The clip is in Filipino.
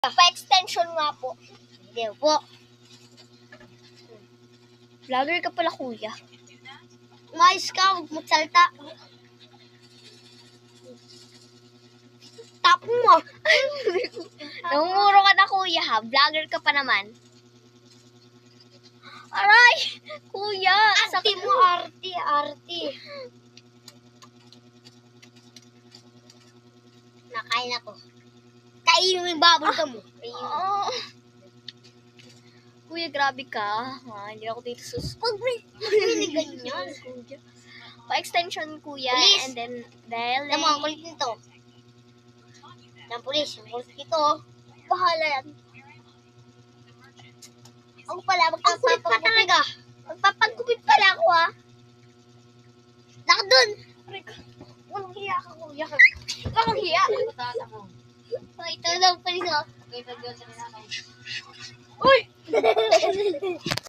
Pa-extension nga po. Hindi po. Vlogger ka pala, kuya. Umayos ka, huwag magsalta. Tap mo. Namumuro ka na, kuya, ha? Vlogger ka pa naman. Aray! Kuya! Arti mo, arti. Nakain ako. Kainin mo yung bubble gum mo. Oh. Kuya, grabe ka. Hindi ako dito Pag may ganyan. Kuya. Pa-extension, kuya. Police. And then, dahil Alam mo, ang kulit nito. Ng pulis, ang kulit nito. Bahala yan. Ako pala, magpapagupit. Magpapagupit pala ako, ha? Laka dun! Walang hiya ka, kuya. Walang hiya. Ito lang, pulis, oh. Uy!